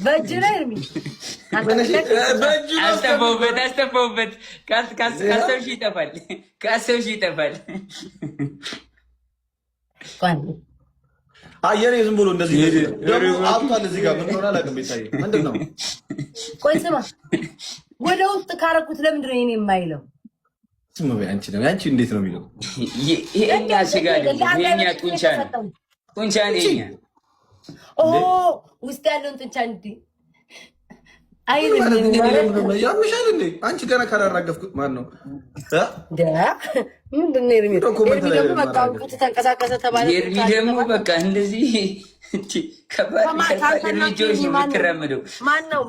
በእጅ ላይ እርሚ አስተፈውበት ካሰብሽ ይጠፋል። አየኔ ዝም ብሎ እንደዚህ ደግሞ አብቷል። እዚህ ጋር ምን ሆነ አላውቅም። ቤታዬ ምንድን ነው? ቆይ ስማ፣ ወደ ውስጥ ካረኩት ለምንድን ነው የኔ የማይለው? ስም በይ አንቺ ነው ያንቺ እንዴት ነው የሚለው? ይሄኛ ስጋ ይሄኛ ጡንቻ ነው። ጡንቻ ነው ይሄኛ። ውስጥ ያለውን ጡንቻ እንዴ ያምሻል እንዴ? አንቺ ገና ካላራገፍኩት ማን ነው ምንድን ነው ኤርሚ ደግሞ በቃ ቁጥ ተንቀሳቀሰ ተባለ። ኤርሚ ደግሞ በቃ እንደዚህ ከባድ እርምጃዎች ነው የምትራመደው። ማን ነው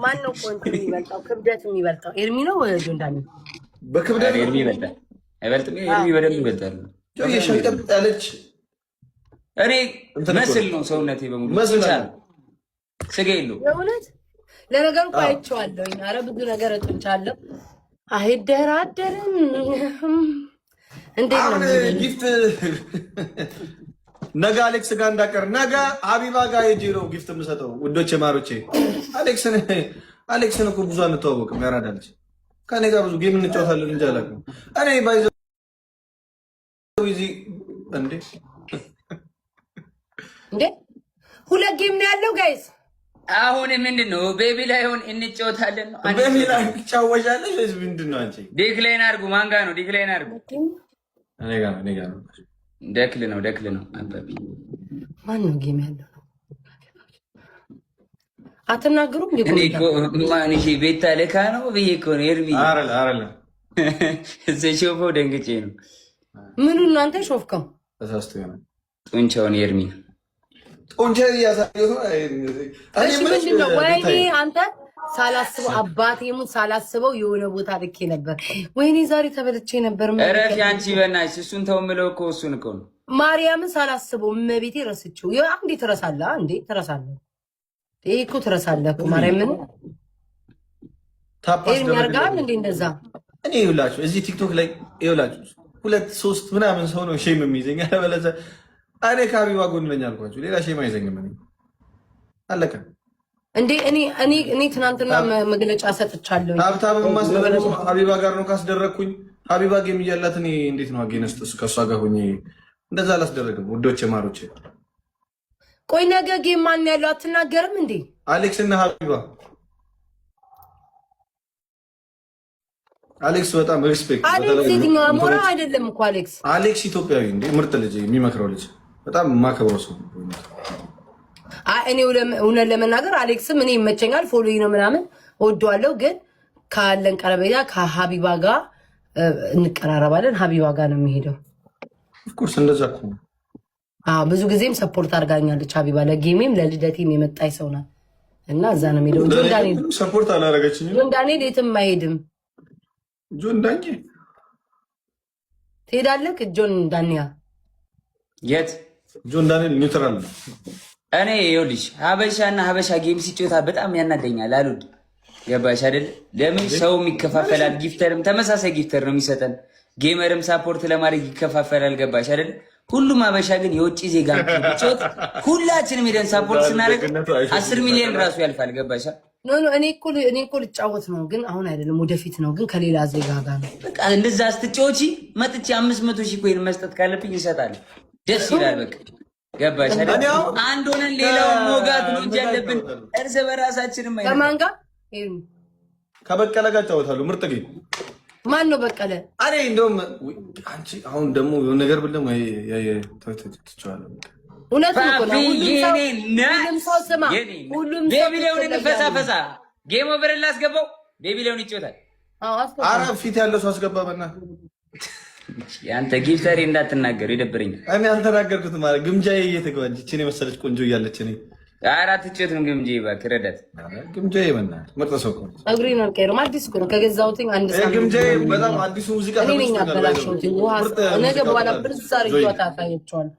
ቆንጆ የሚበልጠው ክብደት የሚበልጠው ኤርሚ ነው ወይ ጆንዳኒ? በክብደት ኤርሚ ይበልጣል። አይበልጥም? ኤርሚ በደንብ ይበልጣል። የሸንቀጥ ያለች እኔ መስል ነው ሰውነቴ በሙሉ ስጋ የለውም በእውነት። ለነገሩ እኮ አይቼዋለሁኝ። ኧረ ብዙ ነገር እጥንቻለሁ። አይደራደርም። እንዴት ነው ጊፍት ነገ አሌክስ ጋር እንዳቀር ነገ ሀቢባ ጋር ሄጄ ነው ጊፍት የምሰጠው። ውዶቼ ማሮቼ አሌክስን እኮ ብዙ አንተዋወቅም። ያራዳለች ከኔ ጋር ብዙ ጌም እንጫወታለን እንጂ አላውቅም። እኔ ባይዘ እንዴ ሁለት ጌም ነው ያለው ጋይስ። አሁን ምንድን ነው ቤቢ ላይ ሆን እንጫወታለን ነው። ቤቢ ላይ ትጫወቻለሽ ወይስ ምንድን ነው? አንቺ ዲክላይን አድርጉ። ማን ጋር ነው ዲክላይን አድርጉ? እኔ ጋር ነው። ደክል ነው አንበቢ። ማን ነው ጌም ያለው? አትናገሩም እንዴ? ማን እሺ ቤታ ለካ ነው ብዬ እኮ ነው ኤርሚ። አረለ ሾፈው ደንግጬ ነው። ምኑን ነው አንተ ሾፍከው? ተሳስቶ ነው ጡንቻውን ኤርሚ ጡንቻ ያሳየው ምንድን ነው? ወይኔ አንተ ሳላስበው አባቴ ሙት ሳላስበው የሆነ ቦታ ልኬ ነበር። ወይኔ ዛሬ ተበልቼ ነበር። እረፊ አንቺ በእናትሽ። እሱን ተው የምለው እኮ እሱን እኮ ነው። ማርያምን ሳላስበው እመቤቴ ረስቼው። አንዴ ትረሳለህ፣ አንዴ ትረሳለህ። ይሄ እኮ ትረሳለህ እኮ ማርያምን። ታፓስ ያርጋል እንዴ እንደዛ። እኔ ይኸውላችሁ እዚህ ቲክቶክ ላይ ይኸውላችሁ 2-3 ምናምን ሰው ነው ሼም የሚይዘኝ። አለበለዚያ እኔ ከሀቢባ ጎን ነኝ አልኳችሁ። ሌላ ሼም አይዘኝም። አለቀ እንዴ። እኔ ትናንትና መግለጫ ሰጥቻለሁ። ሀብታም ማስደረግ ሀቢባ ጋር ነው ካስደረግኩኝ። ሀቢባ ጌም እያላት እኔ እንዴት ነው አጌነስጥስ ከእሷ ጋር ሆኜ እንደዛ አላስደረግም። ውዶቼ ማሮቼ፣ ቆይ ነገ ጌም ማን ያለው አትናገርም እንዴ? አሌክስ እና ሀቢባ። አሌክስ በጣም ሪስፔክት። አሌክስ የትኛው አሞራ አይደለም እኮ አሌክስ ኢትዮጵያዊ እንዴ ምርጥ ልጅ፣ የሚመክረው ልጅ፣ በጣም የማከብረው ሰው። እኔ እውነት ለመናገር አሌክስም እኔ ይመቸኛል፣ ፎሎ ነው ምናምን ወደዋለሁ። ግን ካለን ቀረቤታ ከሀቢባ ጋር እንቀራረባለን። ሀቢባ ጋር ነው የሚሄደው። ኦፍኮርስ እንደዛ እኮ ብዙ ጊዜም ሰፖርት አድርጋኛለች ሀቢባ። ለጌሜም ለልደቴም የመጣች ሰው ናት እና እዛ ነው የሚሄደው። ጆን ዳንኤል ሰፖርት አላደረገችኝም። ጆን ዳንኤል የትም አይሄድም። ጆን ዳንኤል ትሄዳለህ? ጆን ዳንኤል የት? ጆን ዳንኤል ኒውትራል ነው። እኔ ይኸውልሽ ሀበሻና ሀበሻ ጌም ሲጮታ በጣም ያናደኛል። አሉድ ገባሽ አይደል? ለምን ሰውም ይከፋፈላል። ጊፍተርም ተመሳሳይ ጊፍተር ነው የሚሰጠን። ጌመርም ሳፖርት ለማድረግ ይከፋፈላል። ገባሽ አይደል? ሁሉም ሀበሻ ግን የውጭ ዜጋ ጮት ሁላችንም ሄደን ሳፖርት ስናደርግ 10 ሚሊዮን ራሱ ያልፋል። ገባሻ? እኔ እኮ ልጫወት ነው ግን አሁን አይደለም፣ ወደፊት ነው ግን ከሌላ ዜጋ ጋር ነው። በቃ እንደዛ ስትጫወቺ መጥቼ 500,000 ኮይን መስጠት ካለብኝ ይሰጣል። ደስ ይላል። በቃ ገባሽ አይደል? አንድ ሆነን ሌላውን ሞጋት ነው እንጂ ያለብን እርስ በራሳችንም አይደል። ከማን ጋር? ከበቀለ ጋር ጫወታለሁ። ምርጥ ጌም። ማን ነው በቀለ? እኔ እንደውም አንቺ አሁን ደግሞ የሆነ ነገር ብለም ትችዋለሁ። እውነቱን እኮ ነው። ሁሉም ሰው ስማ፣ ሁሉም ሰው ቤቢሌውን እንፈሳፈሳ ጌም ኦቨር ላስገባው። ቤቢሌውን ይጫወታል። ኧረ ፊት ያለው ሰው አስገባ በእናትህ። ያንተ ጊፍተሪ እንዳትናገሩ ይደብረኛል። እኔ አልተናገርኩት ማለት ግምጃዬ እየተገባች እቺ ነው መሰለች ቆንጆ እያለች እኔ አራት ጭት ነው ግምጃዬ እባክህ ረዳት ግምጃዬ በእናትህ ምርጥ ሰው እኮ እግሬ ነው ቀይሮ አዲስ እኮ ነው ከገዛሁትኝ አንድ ሳምንት ግምጃዬ በጣም አዲሱ ሙዚቃ እኔ ነኝ አበላሽሁት። ነገ በኋላ ብርዛር ይወጣ ታያቸዋል